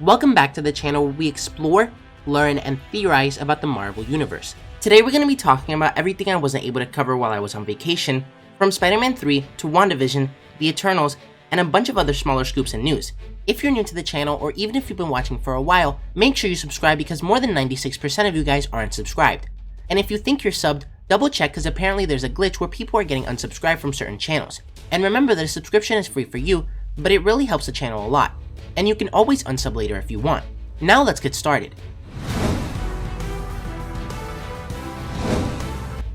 Welcome back to the channel where we explore, learn, and theorize about the Marvel Universe. Today we're going to be talking about everything I wasn't able to cover while I was on vacation, from Spider-Man 3 to WandaVision, the Eternals, and a bunch of other smaller scoops and news. If you're new to the channel, or even if you've been watching for a while, make sure you subscribe because more than 96% of you guys aren't subscribed. And if you think you're subbed, double check because apparently there's a glitch where people are getting unsubscribed from certain channels. And remember that a subscription is free for you, but it really helps the channel a lot. And you can always unsub later if you want. Now let's get started.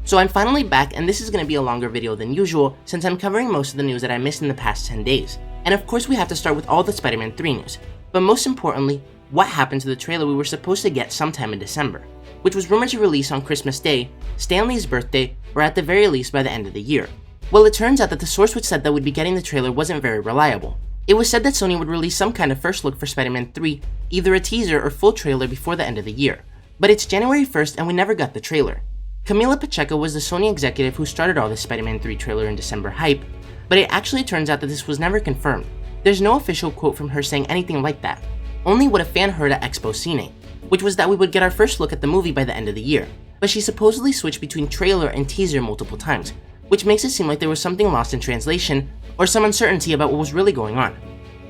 So I'm finally back, and this is going to be a longer video than usual since I'm covering most of the news that I missed in the past 10 days. And of course we have to start with all the Spider-Man 3 news, but most importantly, what happened to the trailer we were supposed to get sometime in December, which was rumored to release on Christmas Day, Stan Lee's birthday, or at the very least by the end of the year. Well, it turns out that the source which said that we'd be getting the trailer wasn't very reliable. It was said that Sony would release some kind of first look for Spider-Man 3, either a teaser or full trailer before the end of the year. But it's January 1st and we never got the trailer. Camila Pacheco was the Sony executive who started all this Spider-Man 3 trailer in December hype, but it actually turns out that this was never confirmed. There's no official quote from her saying anything like that, only what a fan heard at Expo Cine, which was that we would get our first look at the movie by the end of the year. But she supposedly switched between trailer and teaser multiple times, which makes it seem like there was something lost in translation or some uncertainty about what was really going on.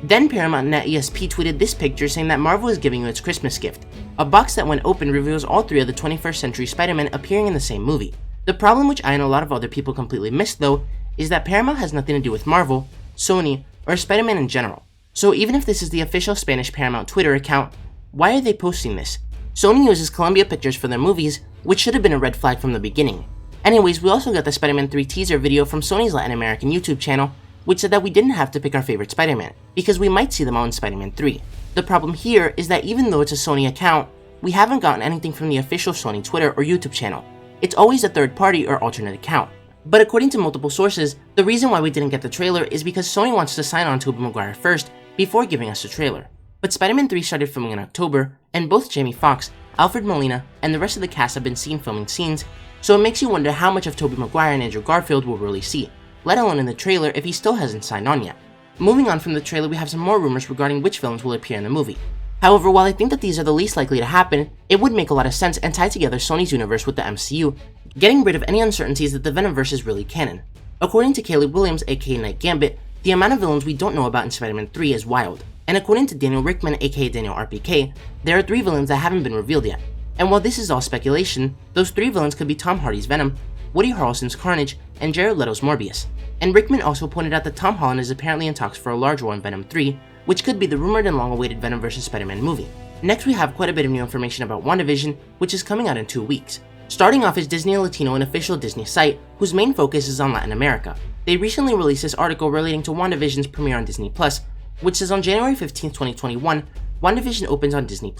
Then Paramount Net ESP tweeted this picture saying that Marvel is giving you its Christmas gift. A box that when opened reveals all three of the 21st century Spider-Man appearing in the same movie. The problem, which I and a lot of other people completely missed though, is that Paramount has nothing to do with Marvel, Sony, or Spider-Man in general. So even if this is the official Spanish Paramount Twitter account, why are they posting this? Sony uses Columbia Pictures for their movies, which should have been a red flag from the beginning. Anyways, we also got the Spider-Man 3 teaser video from Sony's Latin American YouTube channel, which said that we didn't have to pick our favorite Spider-Man, because we might see them all in Spider-Man 3. The problem here is that even though it's a Sony account, we haven't gotten anything from the official Sony Twitter or YouTube channel. It's always a third party or alternate account. But according to multiple sources, the reason why we didn't get the trailer is because Sony wants to sign on Tobey Maguire first before giving us the trailer. But Spider-Man 3 started filming in October, and both Jamie Foxx, Alfred Molina, and the rest of the cast have been seen filming scenes, so it makes you wonder how much of Tobey Maguire and Andrew Garfield we'll really see, let alone in the trailer if he still hasn't signed on yet. Moving on from the trailer, we have some more rumors regarding which villains will appear in the movie. However, while I think that these are the least likely to happen, it would make a lot of sense and tie together Sony's universe with the MCU, getting rid of any uncertainties that the Venomverse is really canon. According to Caleb Williams, aka Night Gambit, the amount of villains we don't know about in Spider-Man 3 is wild. And according to Daniel Rickman, aka Daniel RPK, there are 3 villains that haven't been revealed yet. And while this is all speculation, those 3 villains could be Tom Hardy's Venom, Woody Harrelson's Carnage, and Jared Leto's Morbius. And Rickman also pointed out that Tom Holland is apparently in talks for a large role in Venom 3, which could be the rumored and long-awaited Venom vs. Spider-Man movie. Next, we have quite a bit of new information about WandaVision, which is coming out in 2 weeks. Starting off is Disney Latino, an official Disney site, whose main focus is on Latin America. They recently released this article relating to WandaVision's premiere on Disney+, which says on January 15, 2021, WandaVision opens on Disney+.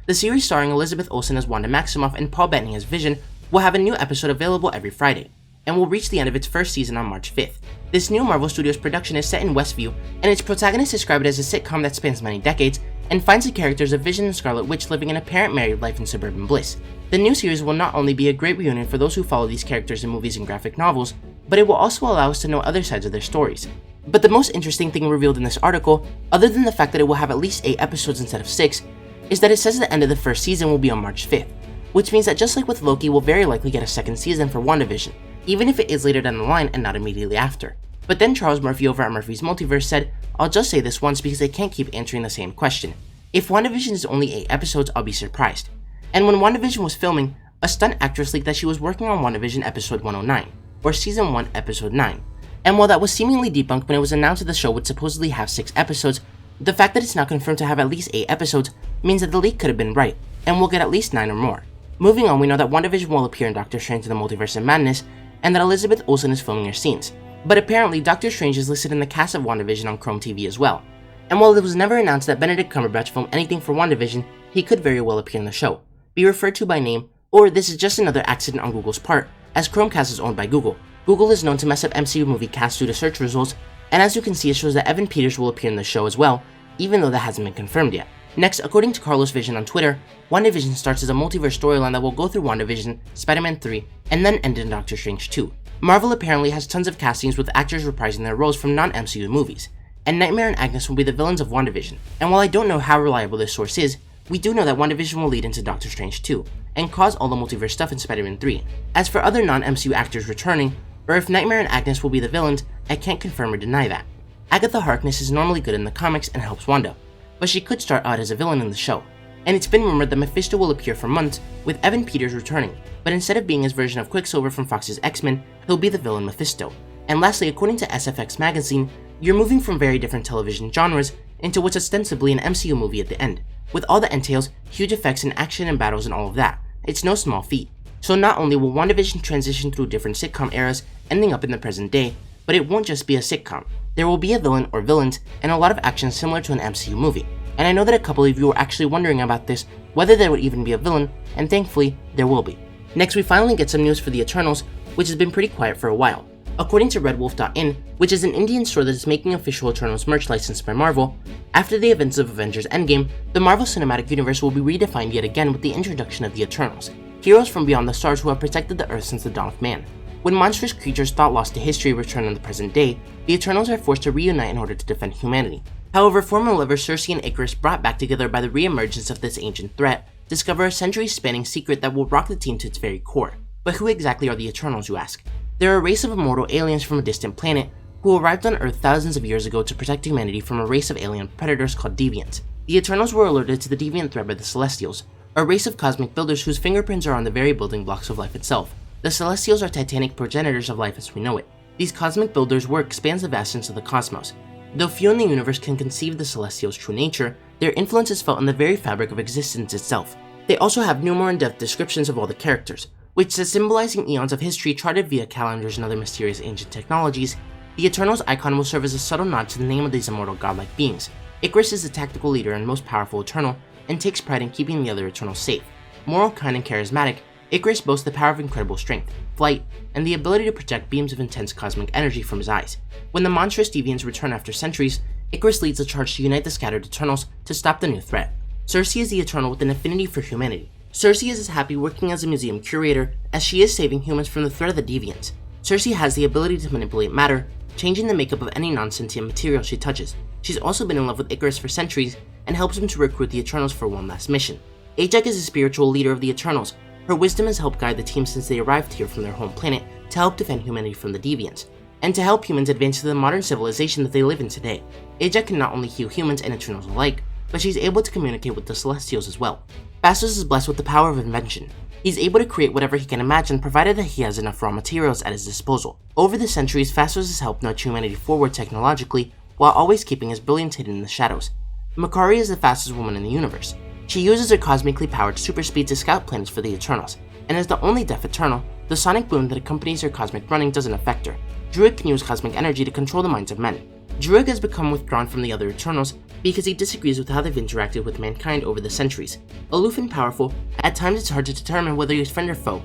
The series starring Elizabeth Olsen as Wanda Maximoff and Paul Bettany as Vision will have a new episode available every Friday, and will reach the end of its first season on March 5th. This new Marvel Studios production is set in Westview, and its protagonists describe it as a sitcom that spans many decades and finds the characters of Vision and Scarlet Witch living an apparent married life in suburban bliss. The new series will not only be a great reunion for those who follow these characters in movies and graphic novels, but it will also allow us to know other sides of their stories. But the most interesting thing revealed in this article, other than the fact that it will have at least 8 episodes instead of 6, is that it says the end of the first season will be on March 5th, which means that just like with Loki, we'll very likely get a second season for WandaVision, even if it is later down the line and not immediately after. But then Charles Murphy over at Murphy's Multiverse said, "I'll just say this once because they can't keep answering the same question. If WandaVision is only 8 episodes, I'll be surprised." And when WandaVision was filming, a stunt actress leaked that she was working on WandaVision episode 109, or season 1 episode 9. And while that was seemingly debunked when it was announced that the show would supposedly have 6 episodes, the fact that it's now confirmed to have at least 8 episodes means that the leak could have been right, and we'll get at least 9 or more. Moving on, we know that WandaVision will appear in Doctor Strange in the Multiverse of Madness, and that Elizabeth Olsen is filming her scenes. But apparently, Doctor Strange is listed in the cast of WandaVision on Chrome TV as well. And while it was never announced that Benedict Cumberbatch filmed anything for WandaVision, he could very well appear in the show, be referred to by name, or this is just another accident on Google's part, as Chromecast is owned by Google. Google is known to mess up MCU movie casts due to search results, and as you can see, it shows that Evan Peters will appear in the show as well, even though that hasn't been confirmed yet. Next, according to Carlos Vision on Twitter, WandaVision starts as a multiverse storyline that will go through WandaVision, Spider-Man 3, and then end in Doctor Strange 2. Marvel apparently has tons of castings with actors reprising their roles from non-MCU movies. and Nightmare and Agnes will be the villains of WandaVision. And while I don't know how reliable this source is, we do know that WandaVision will lead into Doctor Strange 2, and cause all the multiverse stuff in Spider-Man 3. As for other non-MCU actors returning, or if Nightmare and Agnes will be the villains, I can't confirm or deny that. Agatha Harkness is normally good in the comics and helps Wanda, but she could start out as a villain in the show. And it's been rumored that Mephisto will appear for months, with Evan Peters returning, but instead of being his version of Quicksilver from Fox's X-Men, he'll be the villain Mephisto. And lastly, according to SFX magazine, you're moving from very different television genres into what's ostensibly an MCU movie at the end, with all that entails, huge effects and action and battles and all of that. It's no small feat. So not only will WandaVision transition through different sitcom eras, ending up in the present day, but it won't just be a sitcom. There will be a villain or villains, and a lot of action similar to an MCU movie. And I know that a couple of you were actually wondering about this, whether there would even be a villain, and thankfully, there will be. Next, we finally get some news for the Eternals, which has been pretty quiet for a while. According to redwolf.in, which is an Indian store that is making official Eternals merch licensed by Marvel, after the events of Avengers Endgame, the Marvel Cinematic Universe will be redefined yet again with the introduction of the Eternals, heroes from beyond the stars who have protected the Earth since the dawn of man. When monstrous creatures thought lost to history return in the present day, the Eternals are forced to reunite in order to defend humanity. However, former lovers Cersei and Icarus, brought back together by the re-emergence of this ancient threat, discover a centuries-spanning secret that will rock the team to its very core. But who exactly are the Eternals, you ask? They're a race of immortal aliens from a distant planet who arrived on Earth thousands of years ago to protect humanity from a race of alien predators called Deviants. The Eternals were alerted to the Deviant threat by the Celestials, a race of cosmic builders whose fingerprints are on the very building blocks of life itself. The Celestials are titanic progenitors of life as we know it. These cosmic builders' work spans the vastness of the cosmos. Though few in the universe can conceive the Celestials' true nature, their influence is felt in the very fabric of existence itself. They also have more in-depth descriptions of all the characters, which says symbolizing eons of history charted via calendars and other mysterious ancient technologies. The Eternals icon will serve as a subtle nod to the name of these immortal godlike beings. Icarus is the tactical leader and most powerful Eternal, and takes pride in keeping the other Eternals safe. Moral, kind, and charismatic, Icarus boasts the power of incredible strength, flight, and the ability to project beams of intense cosmic energy from his eyes. When the monstrous Deviants return after centuries, Icarus leads the charge to unite the scattered Eternals to stop the new threat. Cersei is the Eternal with an affinity for humanity. Cersei is as happy working as a museum curator as she is saving humans from the threat of the Deviants. Cersei has the ability to manipulate matter, changing the makeup of any non-sentient material she touches. She's also been in love with Icarus for centuries and helps him to recruit the Eternals for one last mission. Ajak is a spiritual leader of the Eternals. Her wisdom has helped guide the team since they arrived here from their home planet to help defend humanity from the Deviants, and to help humans advance to the modern civilization that they live in today. Ajak can not only heal humans and Eternals alike, but she's able to communicate with the Celestials as well. Phastos is blessed with the power of invention. He's able to create whatever he can imagine provided that he has enough raw materials at his disposal. Over the centuries, Phastos has helped nudge humanity forward technologically while always keeping his brilliance hidden in the shadows. Makari is the fastest woman in the universe. She uses her cosmically powered super speed to scout planets for the Eternals, and as the only deaf Eternal, the sonic boom that accompanies her cosmic running doesn't affect her. Druig can use cosmic energy to control the minds of men. Druig has become withdrawn from the other Eternals because he disagrees with how they've interacted with mankind over the centuries. Aloof and powerful, at times it's hard to determine whether he's friend or foe.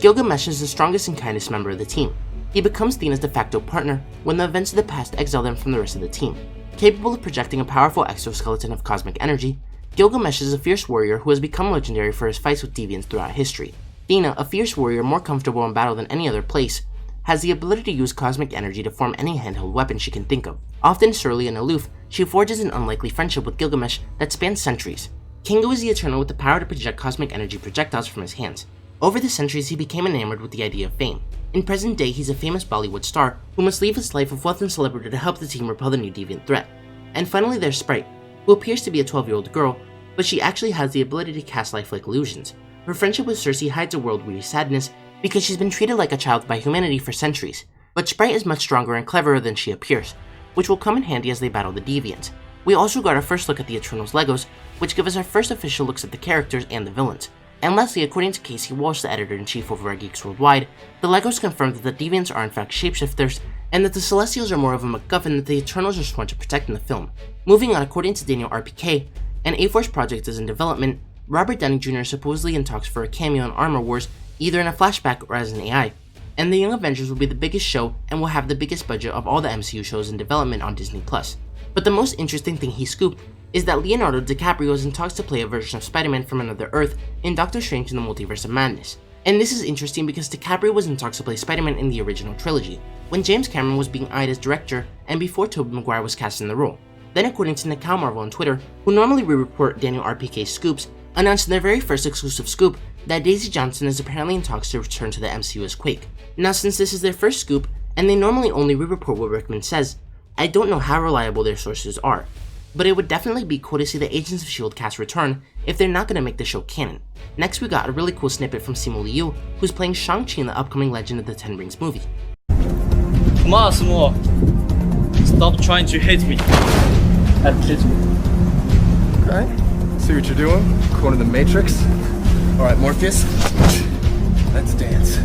Gilgamesh is the strongest and kindest member of the team. He becomes Thena's de facto partner when the events of the past exile them from the rest of the team. Capable of projecting a powerful exoskeleton of cosmic energy, Gilgamesh is a fierce warrior who has become legendary for his fights with Deviants throughout history. Thena, a fierce warrior more comfortable in battle than any other place, has the ability to use cosmic energy to form any handheld weapon she can think of. Often surly and aloof, she forges an unlikely friendship with Gilgamesh that spans centuries. Kingo is the Eternal with the power to project cosmic energy projectiles from his hands. Over the centuries, he became enamored with the idea of fame. In present day, he's a famous Bollywood star who must leave his life of wealth and celebrity to help the team repel the new Deviant threat. And finally, there's Sprite, who appears to be a 12-year-old girl, but she actually has the ability to cast lifelike illusions. Her friendship with Cersei hides a world-weary sadness because she's been treated like a child by humanity for centuries. But Sprite is much stronger and cleverer than she appears, which will come in handy as they battle the Deviants. We also got our first look at the Eternals Legos, which give us our first official looks at the characters and the villains. And lastly, according to Casey Walsh, the editor-in-chief over at Geeks Worldwide, the Legos confirm that the Deviants are in fact shapeshifters, and that the Celestials are more of a MacGuffin that the Eternals are sworn to protect in the film. Moving on, according to Daniel RPK, an A-Force project is in development. Robert Downey Jr. is supposedly in talks for a cameo in Armor Wars, either in a flashback or as an AI. And the Young Avengers will be the biggest show and will have the biggest budget of all the MCU shows in development on Disney+. But the most interesting thing he scooped is that Leonardo DiCaprio is in talks to play a version of Spider-Man from another Earth in Doctor Strange in the Multiverse of Madness. And this is interesting because DiCaprio was in talks to play Spider-Man in the original trilogy, when James Cameron was being eyed as director and before Tobey Maguire was cast in the role. Then according to Nikau Marvel on Twitter, who normally re-report Daniel RPK's scoops, announced in their very first exclusive scoop that Daisy Johnson is apparently in talks to return to the MCU as Quake. Now since this is their first scoop, and they normally only re-report what Rickman says, I don't know how reliable their sources are, but it would definitely be cool to see the Agents of S.H.I.E.L.D. cast return if they're not going to make the show canon. Next we got a really cool snippet from Simu Liu, who's playing Shang-Chi in the upcoming Legend of the Ten Rings movie. Come on, Simu. Stop trying to hate me. Hate me. Okay, see what you're doing? Corner the Matrix. Alright, Morpheus, let's dance.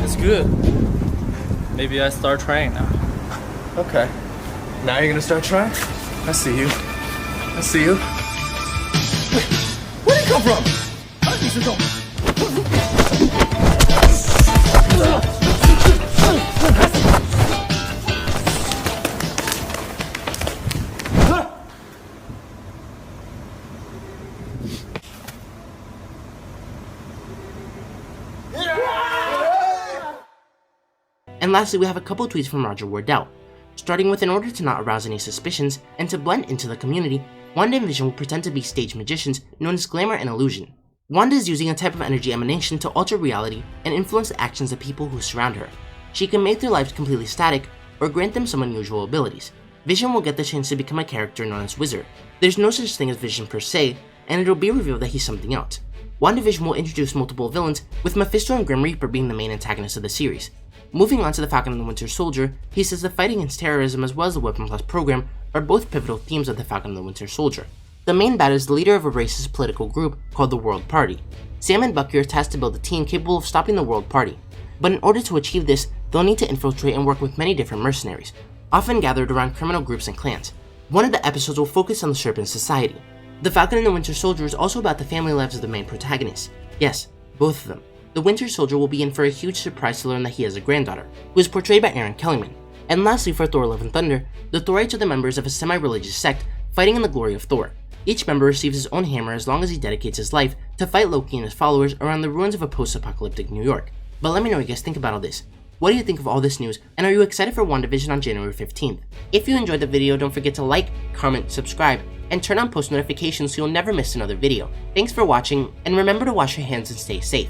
It's good. Maybe I start trying now. Okay, now you're gonna start trying? I see you. I see you. Where'd he come from? And lastly, we have a couple tweets from Roger Wardell. Starting with, in order to not arouse any suspicions and to blend into the community, Wanda and Vision will pretend to be stage magicians known as Glamour and Illusion. Wanda is using a type of energy emanation to alter reality and influence the actions of people who surround her. She can make their lives completely static or grant them some unusual abilities. Vision will get the chance to become a character known as Wizard. There's no such thing as Vision per se, and it'll be revealed that he's something else. WandaVision will introduce multiple villains, with Mephisto and Grim Reaper being the main antagonists of the series. Moving on to the Falcon and the Winter Soldier, he says the fight against terrorism as well as the Weapon Plus program are both pivotal themes of the Falcon and the Winter Soldier. The main bad is the leader of a racist political group called the World Party. Sam and Bucky are tasked to build a team capable of stopping the World Party, but in order to achieve this, they'll need to infiltrate and work with many different mercenaries, often gathered around criminal groups and clans. One of the episodes will focus on the Serpent Society. The Falcon and the Winter Soldier is also about the family lives of the main protagonists. Yes, both of them. The Winter Soldier will be in for a huge surprise to learn that he has a granddaughter, who is portrayed by Aaron Kellyman. And lastly, for Thor Love and Thunder, the Thorites are the members of a semi-religious sect fighting in the glory of Thor. Each member receives his own hammer as long as he dedicates his life to fight Loki and his followers around the ruins of a post-apocalyptic New York. But let me know what you guys think about all this. What do you think of all this news, and are you excited for WandaVision on January 15th? If you enjoyed the video, don't forget to like, comment, subscribe, and turn on post notifications so you'll never miss another video. Thanks for watching, and remember to wash your hands and stay safe.